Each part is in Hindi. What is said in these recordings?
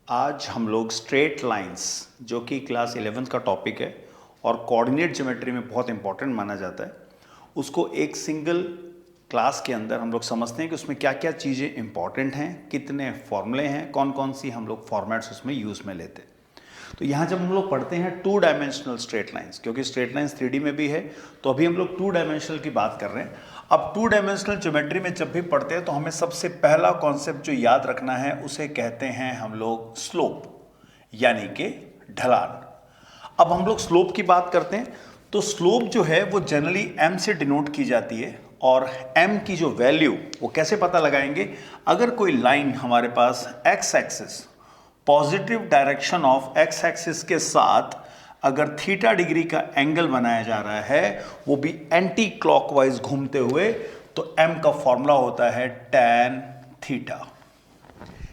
आज हम लोग स्ट्रेट लाइंस जो कि क्लास 11th का टॉपिक है और कोऑर्डिनेट ज्योमेट्री में बहुत इंपॉर्टेंट माना जाता है, उसको एक सिंगल क्लास के अंदर हम लोग समझते हैं कि उसमें क्या क्या चीज़ें इंपॉर्टेंट हैं, कितने फॉर्मूले हैं, कौन कौन सी हम लोग फॉर्मेट्स उसमें यूज़ में लेते हैं। तो यहाँ जब हम लोग पढ़ते हैं टू डायमेंशनल स्ट्रेट लाइंस, क्योंकि स्ट्रेट लाइंस 3D में भी है, तो अभी हम लोग टू डायमेंशनल की बात कर रहे हैं। अब टू डायमेंशनल ज्योमेट्री में जब भी पढ़ते हैं तो हमें सबसे पहला कॉन्सेप्ट जो याद रखना है उसे कहते हैं हम लोग स्लोप, यानी कि ढलान। अब हम लोग स्लोप की बात करते हैं तो स्लोप जो है वो जनरली m से डिनोट की जाती है, और m की जो वैल्यू वो कैसे पता लगाएंगे, अगर कोई लाइन हमारे पास x axis positive direction of x axis के साथ अगर थीटा डिग्री का एंगल बनाया जा रहा है, वो भी एंटी क्लॉकवाइज घूमते हुए, तो m का फॉर्मूला होता है tan थीटा।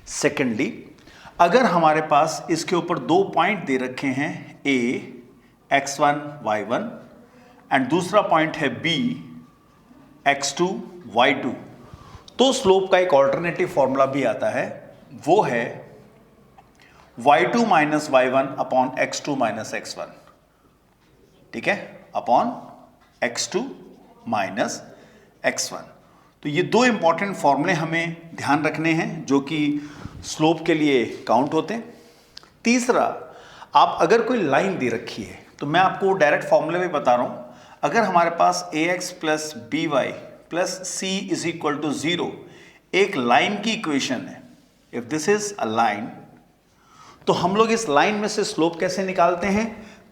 सेकेंडली, अगर हमारे पास इसके ऊपर दो पॉइंट दे रखे हैं a x1 y1 एंड दूसरा पॉइंट है b x2 y2, तो स्लोप का एक ऑल्टरनेटिव फॉर्मूला भी आता है, वो है y2 minus y1 upon x2 minus x1, ठीक है, अपॉन x2 माइनस x1। तो ये दो इंपॉर्टेंट फॉर्मूले हमें ध्यान रखने हैं जो कि स्लोप के लिए काउंट होते हैं। तीसरा, आप अगर कोई लाइन दे रखी है तो मैं आपको डायरेक्ट फॉर्मूले में बता रहा हूं, अगर हमारे पास ax plus B Y plus C is equal to 0 एक लाइन की इक्वेशन है, if this is a line, तो हम लोग इस लाइन में से स्लोप कैसे निकालते हैं।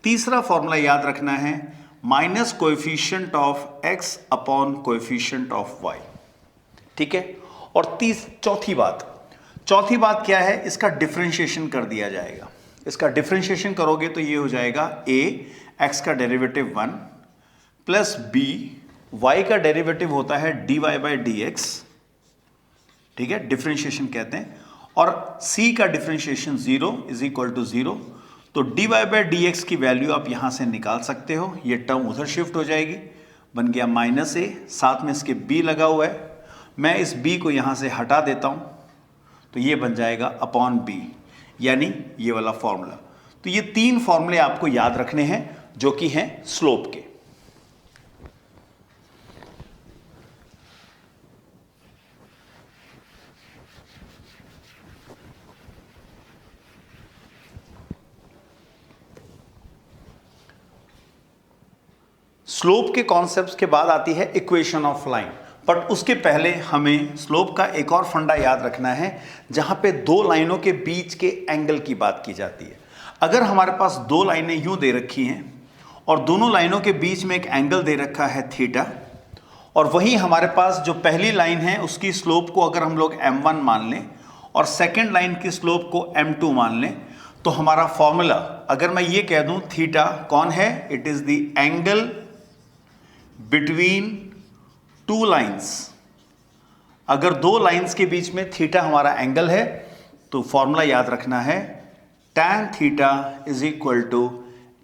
तीसरा फॉर्मूला याद रखना है, minus coefficient of x upon coefficient of y, ठीक है। और चौथी बात क्या है, इसका डिफरेंशिएशन कर दिया जाएगा। इसका डिफरेंशिएशन करोगे तो ये हो जाएगा a x का डेरिवेटिव 1 प्लस b y का डेरिवेटिव होता है dy बाई डी एक्स, ठीक है, डिफरेंशिएशन कहते हैं, और c का डिफरेंशिएशन 0 इज इक्वल टू 0, तो dy बाई डी एक्स की वैल्यू आप यहां से निकाल सकते हो, ये टर्म उधर शिफ्ट हो जाएगी, बन गया माइनस a, साथ में इसके b लगा हुआ है, मैं इस b को यहां से हटा देता हूं, तो ये बन जाएगा अपॉन b, यानी ये वाला फॉर्मूला। तो ये तीन फॉर्मूले आपको याद रखने हैं जो कि हैं स्लोप के। स्लोप के कॉन्सेप्ट्स के बाद आती है इक्वेशन ऑफ लाइन, बट उसके पहले हमें स्लोप का एक और फंडा याद रखना है जहां पे दो लाइनों के बीच के एंगल की बात की जाती है। अगर हमारे पास दो लाइनें यूं दे रखी हैं और दोनों लाइनों के बीच में एक एंगल दे रखा है थीटा, और वहीं हमारे पास जो पहली लाइन है उसकी स्लोप को अगर हम लोग m1 मान लें और सेकेंड लाइन की स्लोप को m2 मान लें, तो हमारा फॉर्मूला, अगर मैं ये कह दूं थीटा कौन है, it is the angle between two lines. अगर दो लाइंस के बीच में थीटा हमारा एंगल है तो फॉर्मूला याद रखना है tan theta is equal to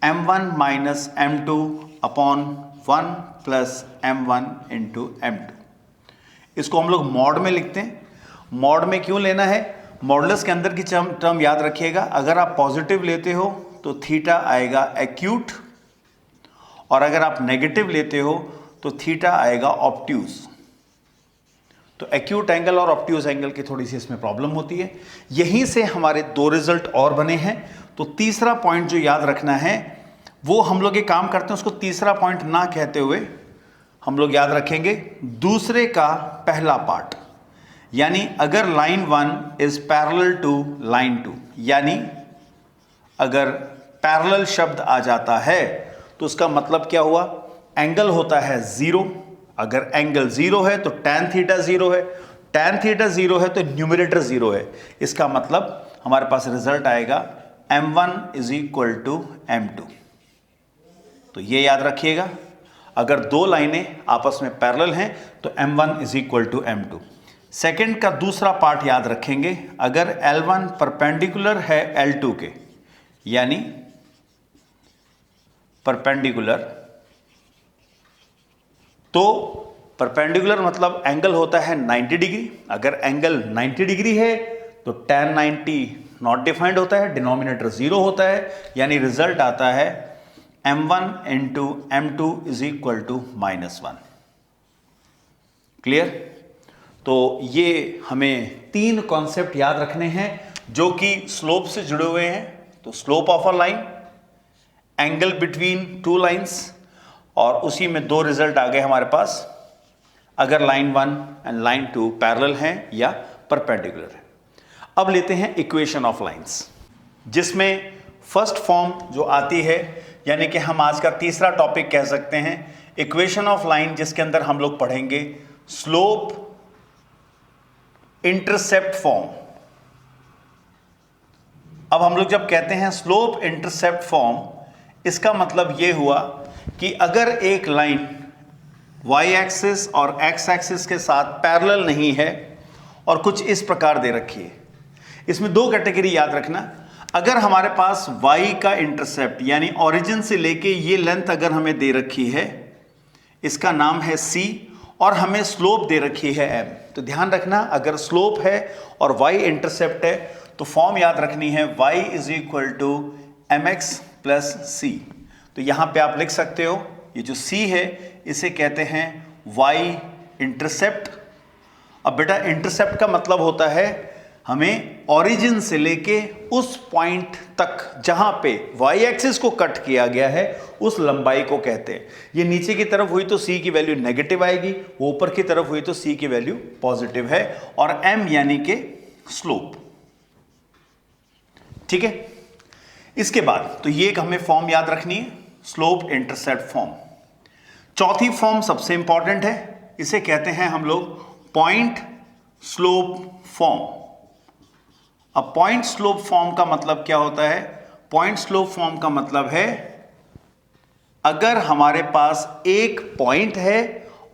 m1 minus m2 upon 1 plus m1 into m2। इसको हम लोग मॉड में लिखते हैं। मॉड में क्यों लेना है, मॉडुलस के अंदर की टर्म याद रखिएगा, अगर आप पॉजिटिव लेते हो तो थीटा आएगा एक्यूट, और अगर आप नेगेटिव लेते हो तो थीटा आएगा ऑब्ट्यूज। तो एक्यूट एंगल और ऑब्ट्यूज एंगल की थोड़ी सी इसमें प्रॉब्लम होती है। यहीं से हमारे दो रिजल्ट और बने हैं। तो तीसरा पॉइंट जो याद रखना है, वो हम लोग ये काम करते हैं, उसको तीसरा पॉइंट ना कहते हुए हम लोग याद रखेंगे दूसरे का पहला पार्ट, यानी अगर line 1 is parallel to line 2, यानी अगर पैरेलल शब्द आ जाता है तो उसका मतलब क्या हुआ, एंगल होता है 0। अगर एंगल 0 है तो tan थीटा 0 है, tan थीटा 0 है तो न्यूमरेटर 0 है। इसका मतलब हमारे पास रिजल्ट आएगा m1 is equal to m2। तो ये याद रखिएगा, अगर दो लाइनें आपस में पैरेलल हैं तो m1 is equal to m2। Second का दूसरा पार्ट याद रखेंगे, अगर L1 परपेंडिकुलर है L2 के, यानी परपेंडिकुलर, तो परपेंडिकुलर मतलब एंगल होता है 90 डिग्री। अगर एंगल 90 डिग्री है तो tan 90 नॉट डिफाइंड होता है, डिनोमिनेटर 0 होता है, यानी रिजल्ट आता है m1 into m2 is equal to -1। Clear? तो ये हमें 3 कॉन्सेप्ट याद रखने हैं जो कि स्लोप से जुड़े हुए हैं। तो slope of a line, angle between 2 lines, और उसी में 2 रिजल्ट आ गए हमारे पास, अगर लाइन 1 एंड लाइन 2 पैरेलल हैं या परपेंडिकुलर है। अब लेते हैं इक्वेशन ऑफ लाइंस, जिसमें फर्स्ट फॉर्म जो आती है, यानी कि हम आज का तीसरा टॉपिक कह सकते हैं, इक्वेशन ऑफ लाइन, जिसके अंदर हम लोग पढ़ेंगे स्लोप इंटरसेप्ट फॉर्म। अब हम लोग जब कहते हैं स्लोप इंटरसेप्ट फॉर्म, इसका मतलब यह हुआ कि अगर एक लाइन y एक्सिस और x एक्सिस के साथ पैरेलल नहीं है और कुछ इस प्रकार दे रखी है, इसमें 2 कैटेगरी याद रखना। अगर हमारे पास y का इंटरसेप्ट यानी ओरिजिन से लेके ये लेंथ अगर हमें दे रखी है, इसका नाम है c, और हमें स्लोप दे रखी है m, तो ध्यान रखना अगर स्लोप है और y इंटरसेप्ट है तो फॉर्म याद रखनी है y is equal to mx plus c। तो यहां पे आप लिख सकते हो, ये जो c है इसे कहते हैं y इंटरसेप्ट। अब बेटा इंटरसेप्ट का मतलब होता है हमें ओरिजिन से लेके उस पॉइंट तक जहां पे y एक्सिस को कट किया गया है उस लंबाई को कहते हैं। ये नीचे की तरफ हुई तो c की वैल्यू नेगेटिव आएगी, वो ऊपर की तरफ हुई तो c की वैल्यू पॉजिटिव है, और m यानी कि स्लोप। ठीक है? इसके बाद तो ये एक हमें फॉर्म याद रखनी है, स्लोप इंटरसेप्ट फॉर्म। चौथी फॉर्म सबसे इंपॉर्टेंट है, इसे कहते हैं हम लोग पॉइंट स्लोप फॉर्म। अब पॉइंट स्लोप फॉर्म का मतलब क्या होता है? पॉइंट स्लोप फॉर्म का मतलब है अगर हमारे पास एक पॉइंट है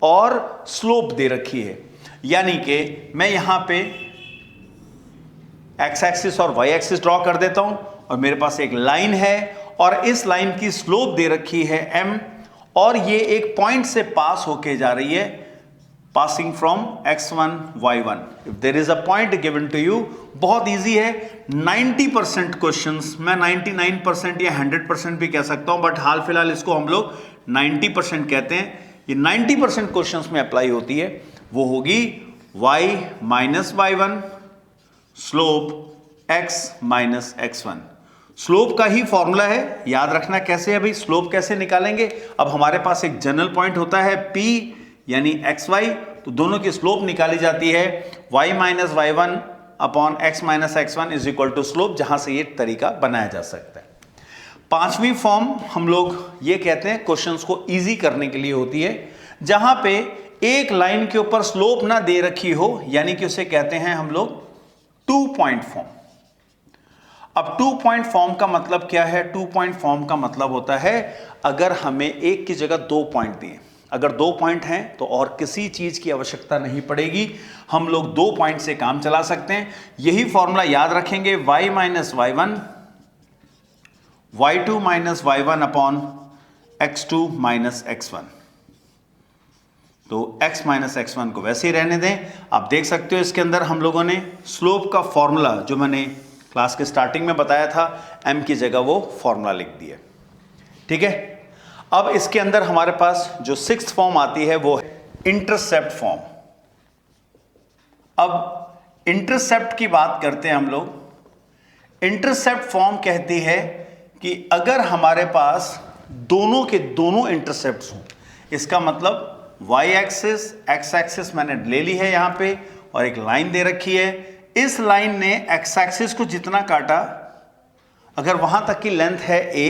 और स्लोप दे रखी है, यानी कि मैं यहां पे x एक्सिस और y एक्सिस ड्रॉ कर देता हूं और मेरे पास एक लाइन है और इस लाइन की स्लोप दे रखी है m, और ये एक पॉइंट से पास होके जा रही है, passing from x1 y1। If there is a point given to you, बहुत इजी है, 90% क्वेश्चंस, मैं 99% या 100% भी कह सकता हूं, बट हाल फिलहाल इसको हम लोग 90% कहते हैं। ये 90% क्वेश्चंस में अप्लाई होती है, वो होगी y minus y1 slope x minus x1। Slope का ही फॉर्मूला है, याद रखना कैसे है भाई, स्लोप कैसे निकालेंगे। अब हमारे पास एक जनरल पॉइंट होता है P यानी xy, तो दोनों की स्लोप निकाली जाती है y minus y1 upon x minus x1 is equal to slope, जहां से ये तरीका बनाया जा सकता है। पांचवी फॉर्म हम लोग ये कहते हैं क्वेश्चंस को इजी करने के लिए होती है, जहां पे एक लाइन के ऊपर स्लोप ना दे रखी हो, यानी कि उसे कहते हैं हम लोग 2 पॉइंट फॉर्म। अब 2 पॉइंट फॉर्म का मतलब क्या है? 2 पॉइंट फॉर्म का मतलब होता है अगर हमें एक की जगह 2 पॉइंट दिए, अगर 2 पॉइंट हैं तो और किसी चीज की आवश्यकता नहीं पड़ेगी, हम लोग 2 पॉइंट से काम चला सकते हैं। यही फॉर्मूला याद रखेंगे, y minus y1 y2 minus y1 upon x2 minus x1। तो x माइनस x1 को वैसे ही रहने दें। आप देख सकते हो इसके अंदर हम लोगों ने स्लोप का फॉर्मूला जो मैंने क्लास के स्टार्टिंग में बताया था, m की जगह वो फॉर्मूला लिख दिया। ठीक है? अब इसके अंदर हमारे पास जो 6th फॉर्म आती है वो है इंटरसेप्ट फॉर्म। अब इंटरसेप्ट की बात करते हैं हम लोग। इंटरसेप्ट फॉर्म कहती है कि अगर हमारे पास दोनों के दोनों इंटरसेप्ट्स हों, इसका मतलब y एक्सिस x एक्सिस मैंने ले ली है यहां पे, और एक लाइन दे रखी है, इस लाइन ने x एक्सिस को जितना काटा, अगर वहां तक की लेंथ है a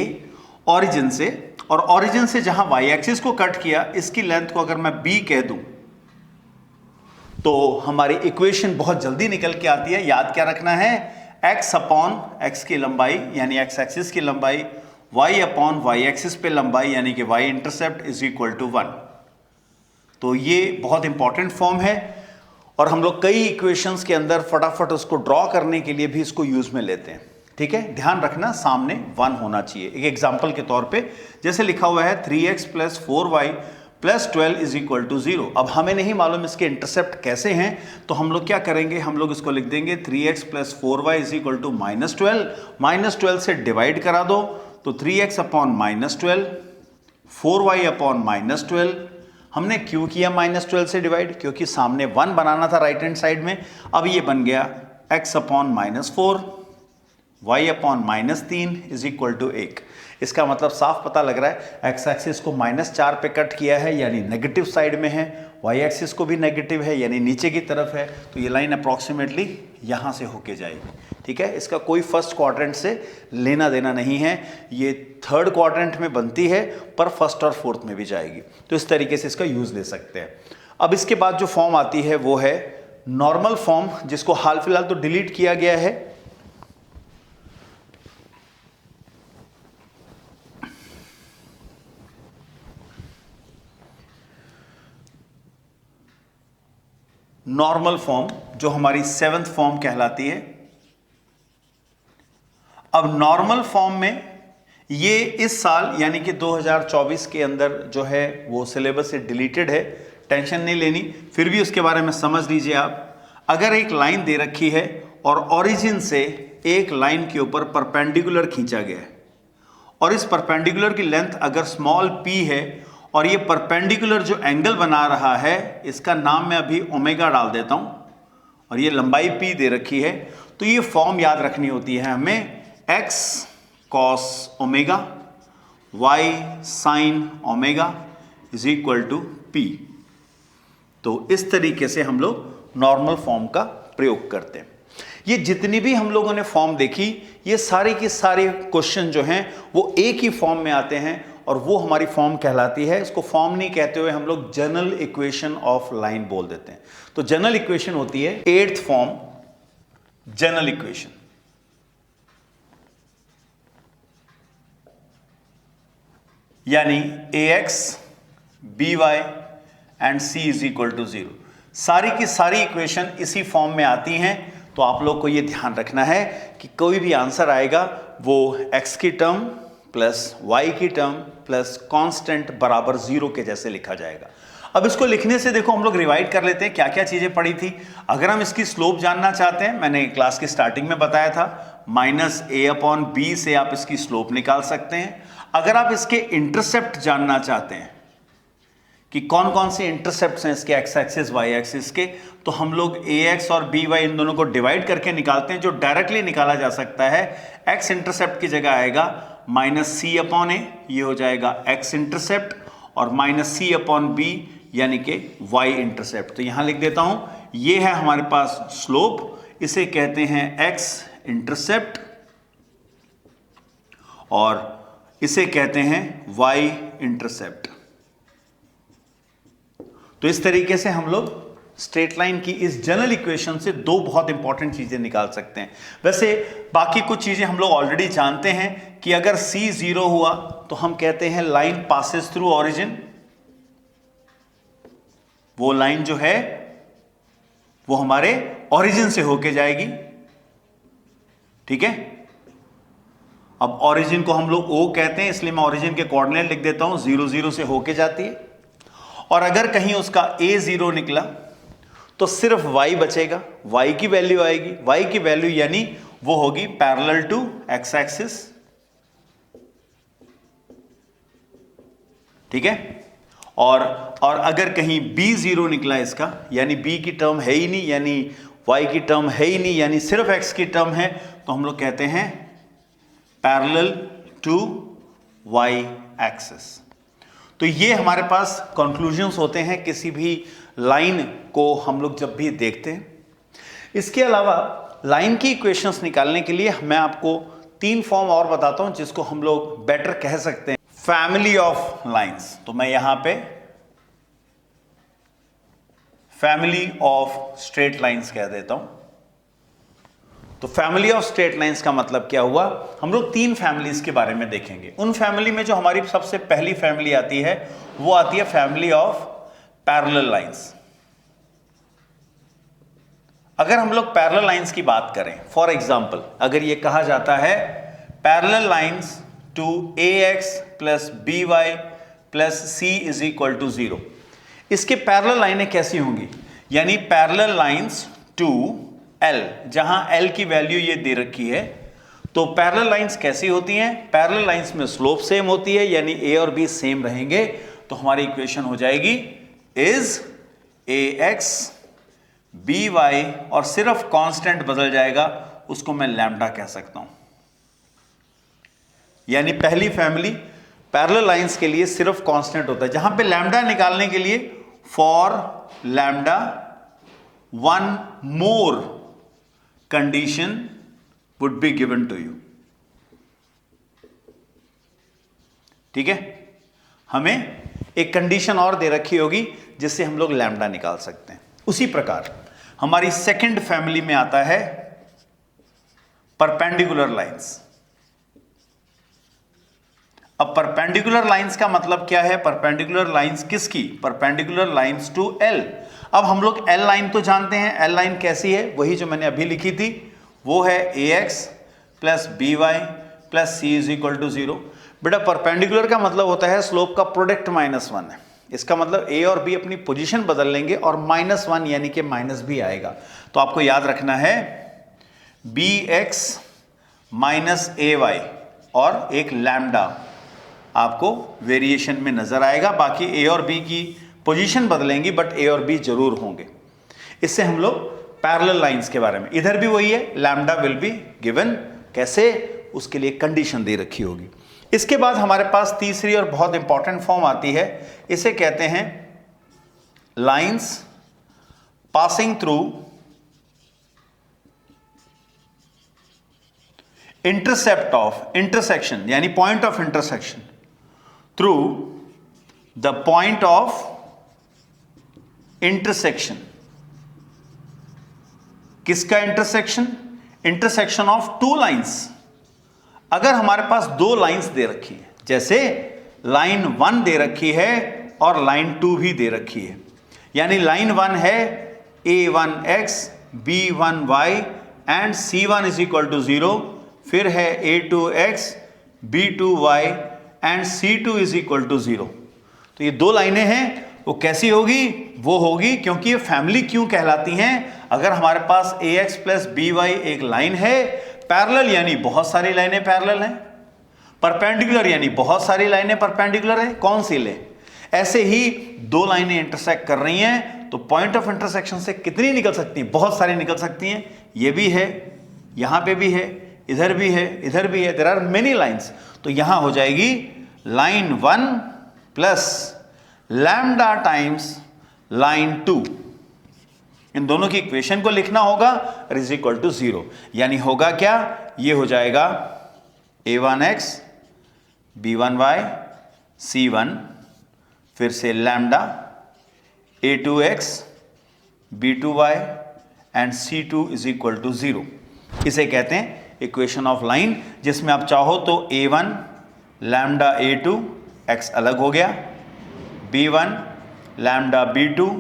ओरिजिन से, और ओरिजिन से जहां y एक्सिस को कट किया, इसकी लेंथ को अगर मैं b कह दूं, तो हमारी इक्वेशन बहुत जल्दी निकल के आती है। याद क्या रखना है? x अपॉन x की लंबाई यानी x एक्सिस की लंबाई, y अपॉन y एक्सिस पे लंबाई यानी कि y intercept is equal to 1। तो ये बहुत इंपॉर्टेंट फॉर्म है, और हम लोग कई इक्वेशंस के अंदर फटाफट उसको ड्रॉ करने के लिए भी इसको यूज में लेते हैं। ठीक है? ध्यान रखना सामने 1 होना चाहिए। एक एग्जांपल के तौर पे जैसे लिखा हुआ है 3x plus 4y plus 12 is equal to 0। अब हमें नहीं मालूम इसके इंटरसेप्ट कैसे हैं, तो हम लोग क्या करेंगे, हम लोग इसको लिख देंगे 3x plus 4y is equal to -12। -12 से डिवाइड करा दो तो 3x अपॉन -12, 4y अपॉन -12। हमने क्यों किया -12 से डिवाइड, क्योंकि सामने 1 बनाना था राइट हैंड साइड में। अब ये बन गया x upon -4, y upon -3 is equal to 1। इसका मतलब साफ पता लग रहा है, एक्स एक्सिस को -4 पे कट किया है यानी नेगेटिव साइड में है, वाई एक्सिस को भी नेगेटिव है यानी नीचे की तरफ है, तो ये लाइन अप्रॉक्सीमेटली यहाँ से होके जाएगी। ठीक है, इसका कोई फर्स्ट क्वाड्रेंट से लेना देना नहीं है, ये थर्ड क्वाड्रेंट में बनती है पर फर्स्ट और फोर्थ में भी जाएगी, तो इस तरीके से इसका यूज ले सकते हैं। अब इसके बाद जो फॉर्म आती है वो है नॉर्मल फॉर्म, जिसको हाल फिलहाल तो डिलीट किया गया है। नॉर्मल फॉर्म जो हमारी 7th फॉर्म कहलाती है। अब नॉर्मल फॉर्म में ये इस साल यानी कि 2024 के अंदर जो है वो सिलेबस से डिलीटेड है, टेंशन नहीं लेनी, फिर भी उसके बारे में समझ लीजिए आप। अगर एक लाइन दे रखी है और ओरिजिन से एक लाइन के ऊपर परपेंडिकुलर खींचा गया है और इस परपेंडिकुलर की लेंथ अगर स्मॉल p है और ये परपेंडिकुलर जो एंगल बना रहा है इसका नाम मैं अभी ओमेगा डाल देता हूं और ये लंबाई p दे रखी है, तो ये फॉर्म याद रखनी होती है हमें, x cos omega y sin omega is equal to p। तो इस तरीके से हम लोग नॉर्मल फॉर्म का प्रयोग करते हैं। ये जितनी भी हम लोगों ने फॉर्म देखी, ये सारे के सारे क्वेश्चन जो हैं वो एक ही फॉर्म में आते हैं और वो हमारी फॉर्म कहलाती है। इसको फॉर्म नहीं कहते हुए हम लोग जनरल इक्वेशन ऑफ लाइन बोल देते हैं। तो जनरल इक्वेशन होती है 8th फॉर्म, जनरल इक्वेशन। यानी ax by and c is equal to 0। सारी की सारी इक्वेशन इसी फॉर्म में आती हैं। तो आप लोग को यह ध्यान रखना है कि कोई भी आंसर आएगा वो x की टर्म प्लस y की टर्म प्लस कांस्टेंट बराबर 0 के जैसे लिखा जाएगा। अब इसको लिखने से देखो हम लोग रिवाइड कर लेते हैं क्या क्या चीजें पड़ी थी। अगर हम इसकी स्लोप जानना चाहते हैं, मैंने क्लास की स्टार्टिंग में बताया था -a/b से आप इसकी स्लोप निकाल सकते हैं। अगर आप इसके इंटरसेप्ट जानना चाहते हैं कि कौन कौन से इंटरसेप्ट्स हैं इसके एक्स एक्सिस वाई एक्सिस के, तो हम लोग ax और by इन दोनों को डिवाइड करके निकालते हैं। जो डायरेक्टली निकाला जा सकता है, x इंटरसेप्ट की जगह आएगा -c/a, ये हो जाएगा x इंटरसेप्ट, और -c/b यानी कि y इंटरसेप्ट। तो यहां लिख देता हूं, ये है हमारे पास स्लोप, इसे कहते हैं x इंटरसेप्ट और इसे कहते हैं y इंटरसेप्ट। तो इस तरीके से हम लोग स्ट्रेट लाइन की इस जनरल इक्वेशन से दो बहुत इंपॉर्टेंट चीजें निकाल सकते हैं। वैसे बाकी कुछ चीजें हम लोग ऑलरेडी जानते हैं कि अगर c 0 हुआ तो हम कहते हैं लाइन पासेस थ्रू ऑरिजिन। वो लाइन जो है वो हमारे ऑरिजिन से होके जाएगी। ठीक है, अब ऑरिजिन को हम लोग O कहते हैं, इसलिए मैं ऑरिजिन के कोऑर्डिनेट लिख देता हूं, 0 0 से होके जाती है। और अगर कहीं उसका A0 निकला तो सिर्फ y बचेगा, y की वैल्यू आएगी। y की वैल्यू यानी वो होगी पैरेलल टू x एक्सिस। ठीक है, और अगर कहीं B0 निकला इसका, यानी B की टर्म है ही नहीं, यानी y की टर्म है ही नहीं, यानी सिर्फ x की टर्म है, तो हम लोग कहते हैं पैरेलल टू y एक्सिस। तो ये हमारे पास कंक्लूजन्स होते हैं किसी भी लाइन को हम लोग जब भी देखते हैं। इसके अलावा लाइन की इक्वेशंस निकालने के लिए मैं आपको 3 फॉर्म और बताता हूं जिसको हम लोग बेटर कह सकते हैं फैमिली ऑफ लाइंस। तो मैं यहां पे फैमिली ऑफ स्ट्रेट लाइंस कह देता हूं। तो फैमिली ऑफ स्ट्रेट लाइंस का मतलब क्या हुआ, हम लोग 3 फैमिलीज के बारे में देखेंगे। उन फैमिली में जो हमारी सबसे पहली फैमिली आती है वो आती है फैमिली ऑफ पैरेलल लाइंस। अगर हम लोग पैरेलल लाइंस की बात करें, फॉर एग्जांपल अगर ये कहा जाता है parallel lines to ax plus by plus C is equal to 0। इसके पैरेलल लाइनें कैसी होंगी, यानी पैरेलल लाइंस टू एल, जहां एल की वैल्यू ये दे रखी है। तो पैरेलल लाइंस कैसी होती हैं, पैरेलल लाइंस में स्लोप सेम होती है, यानी ए और बी सेम रहेंगे। तो हमारी इक्वेशन हो जाएगी is A X B Y, और सिर्फ कांस्टेंट बदल जाएगा, उसको मैं लैम्डा कह सकता हूं। यानी पहली फैमिली पैरेलल लाइंस के लिए सिर्फ कांस्टेंट होता है, जहां पे लैम्डा निकालने के लिए for lambda one more condition would be given to you. ठीक है, हमें एक कंडीशन और दे रखी होगी जिससे हम लोग लैम्डा निकाल सकते हैं। उसी प्रकार हमारी सेकंड फैमिली में आता है परपेंडिकुलर लाइंस। अब परपेंडिकुलर लाइंस का मतलब क्या है, परपेंडिकुलर लाइंस किसकी, परपेंडिकुलर लाइंस टू एल। अब हम लोग एल लाइन तो जानते हैं, एल लाइन कैसी है, वही जो मैंने अभी लिखी थी, वो है A X plus B Y plus C is equal to 0। बेटा परपेंडिकुलर का मतलब होता है स्लोप का प्रोडक्ट -1 है। इसका मतलब ए और बी अपनी पोजीशन बदल लेंगे और -1 यानी कि माइनस भी आएगा। तो आपको याद रखना है बी एक्स माइनस ए वाई और एक लैम्डा आपको वेरिएशन में नजर आएगा। बाकी ए और बी की पोजीशन बदलेंगी बट ए और बी जरूर होंगे। इससे हम लोग पैरेलल लाइंस के बारे में, इधर भी वही है, लैम्डा विल बी गिवन, कैसे, उसके लिए कंडीशन दे रखी होगी। इसके बाद हमारे पास तीसरी और बहुत इंपॉर्टेंट फॉर्म आती है, इसे कहते हैं lines passing through intercept of intersection, यानी point of intersection through the point of intersection. किसका intersection, intersection of two lines. अगर हमारे पास दो लाइंस दे रखी है, जैसे लाइन 1 दे रखी है और लाइन 2 भी दे रखी है, यानी लाइन 1 है a1x b1y and c1 is equal to 0, फिर है a2x b2y and c2 is equal to 0। तो ये दो लाइनें हैं, वो कैसी होगी, वो होगी, क्योंकि ये फैमिली क्यों कहलाती हैं, अगर हमारे पास ax प्लस by एक लाइन है, पैरेलल यानी बहुत सारी लाइनें पैरेलल हैं, परपेंडिकुलर यानी बहुत सारी लाइनें परपेंडिकुलर हैं, कौन सी ले, ऐसे ही दो लाइनें इंटरसेक्ट कर रही हैं, तो पॉइंट ऑफ इंटरसेक्शन से कितनी निकल सकती हैं, बहुत सारी निकल सकती हैं। ये भी है, यहां पे भी है, इधर भी है, इधर भी है, देयर आर मेनी लाइंस। तो यहां हो जाएगी line 1 plus lambda times line 2। इन दोनों की इक्वेशन को लिखना होगा, इज इक्वल टू 0, यानी होगा क्या, ये हो जाएगा a1x b1y c1, फिर से lambda a2x b2y and c2 is equal to 0। इसे कहते हैं इक्वेशन ऑफ लाइन, जिसमें आप चाहो तो a1 लैम्डा a2 x अलग हो गया, b1 लैम्डा b2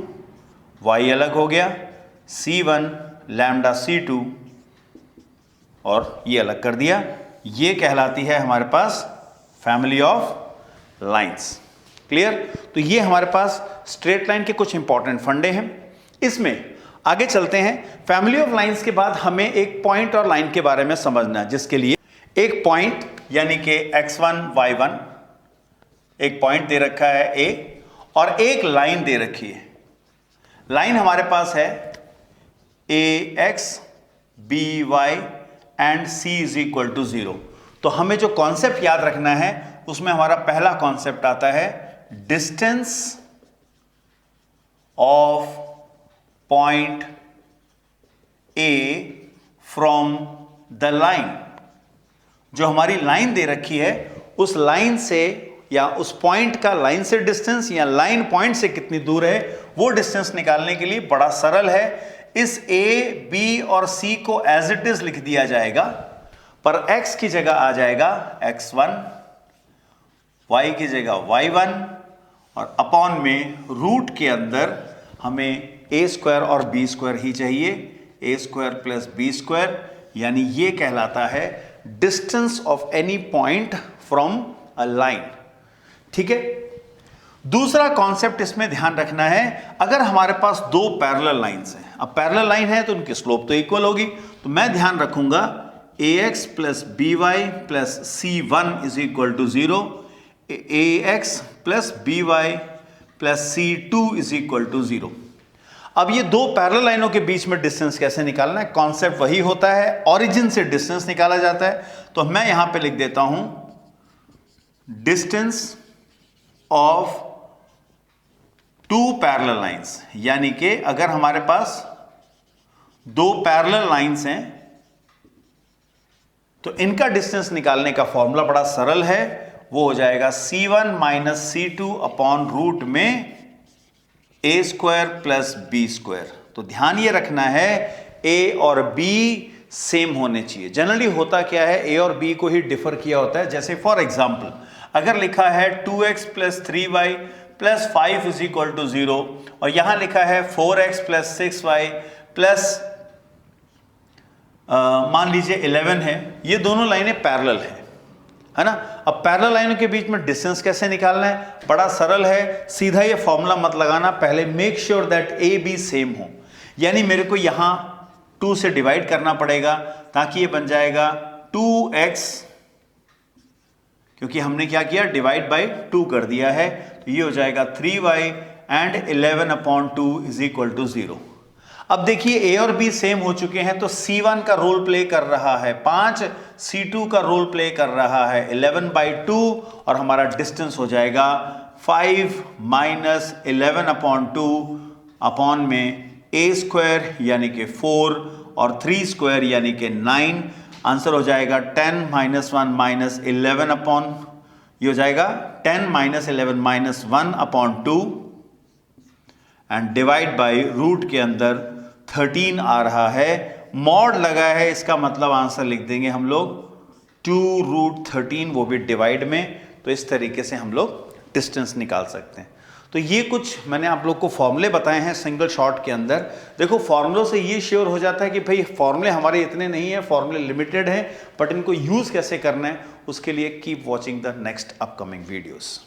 y अलग हो गया, c1 लैम्डा c2 और ये अलग कर दिया। ये कहलाती है हमारे पास फैमिली ऑफ लाइंस। क्लियर? तो ये हमारे पास स्ट्रेट लाइन के कुछ इंपॉर्टेंट फंडे हैं। इसमें आगे चलते हैं। फैमिली ऑफ लाइंस के बाद हमें एक पॉइंट और लाइन के बारे में समझना है, जिसके लिए एक पॉइंट यानी कि x1 y1 एक पॉइंट दे रखा है a, और एक लाइन दे रखी है। लाइन हमारे पास है ax by and c is equal to 0। तो हमें जो कॉन्सेप्ट याद रखना है, उसमें हमारा पहला कॉन्सेप्ट आता है distance of point a from the line. जो हमारी लाइन दे रखी है, उस लाइन से या उस पॉइंट का लाइन से डिस्टेंस या लाइन पॉइंट से कितनी दूर है, वो डिस्टेंस निकालने के लिए बड़ा सरल है। इस a, b और c को एज इट इज लिख दिया जाएगा, पर x की जगह आ जाएगा x1, y की जगह y1, और अपॉन में रूट के अंदर हमें a स्क्वायर और b स्क्वायर ही चाहिए, a square plus b square, यानी ये कहलाता है distance of any point from a line. ठीक है, दूसरा कॉन्सेप्ट इसमें ध्यान रखना है, अगर हमारे पास दो पैरेलल लाइंस हैं, अब पैरेलल लाइन है तो उनकी स्लोप तो इक्वल होगी, तो मैं ध्यान रखूंगा ax plus B Y plus C one is equal to 0, ax plus B Y plus C two is equal to 0। अब ये दो पैरेलल लाइनों के बीच में डिस्टेंस कैसे निकालना है, कॉन्सेप्ट वही होता है, ओरिजिन से डिस्टेंस निकाला जाता है। तो मैं यहां पे लिख देता हूं distance of two parallel lines, यानी कि अगर हमारे पास दो पैरेलल लाइंस हैं तो इनका डिस्टेंस निकालने का फॉर्मूला बड़ा सरल है, वो हो जाएगा C1 minus C2 upon root में a square plus B square. तो ध्यान ये रखना है a और b सेम होने चाहिए। जनरली होता क्या है, a और b को ही डिफर किया होता है। जैसे फॉर एग्जांपल अगर लिखा है 2x plus 3y plus 5 is equal to 0 और यहां लिखा है 4x प्लस 6y प्लस मान लीजिए 11 है, ये दोनों लाइनें पैरेलल है ना। अब पैरेलल लाइनों के बीच में डिस्टेंस कैसे निकालना है, बड़ा सरल है, सीधा ये फॉर्मूला मत लगाना, पहले make sure that A B same हो, यानी मेरे को यहां 2 से डिवाइड करना पड़ेगा ताकि ये बन जाएगा 2x, क्योंकि हमने क्या किया डिवाइड बाई 2 कर दिया है, तो ये हो जाएगा 3y and 11 upon 2 is equal to 0। अब देखिए a और b सेम हो चुके हैं, तो C1 का रोल प्ले कर रहा है 5, C2 का रोल प्ले कर रहा है 11/2 और हमारा डिस्टेंस हो जाएगा 5 माइनस 11 अपॉन 2 अपॉन में a स्क्वायर यानी कि 4 और 3 स्क्वायर यानी कि 9। आंसर हो जाएगा 10 माइनस 1 माइनस 11 अपॉन, ये हो जाएगा 10 minus 11 minus 1 upon 2 and divide by root के अंदर 13 आ रहा है, मॉड लगा है, इसका मतलब आंसर लिख देंगे हम लोग 2√13, वो भी डिवाइड में। तो इस तरीके से हम लोग डिस्टेंस निकाल सकते हैं। तो ये कुछ मैंने आप लोग को फॉर्मूले बताए हैं सिंगल शॉट के अंदर। देखो फॉर्मूलों से ये श्योर हो जाता है कि भाई फॉर्मूले हमारे इतने नहीं है, फॉर्मूले लिमिटेड हैं, बट इनको यूज कैसे करना है उसके लिए keep watching the next upcoming videos.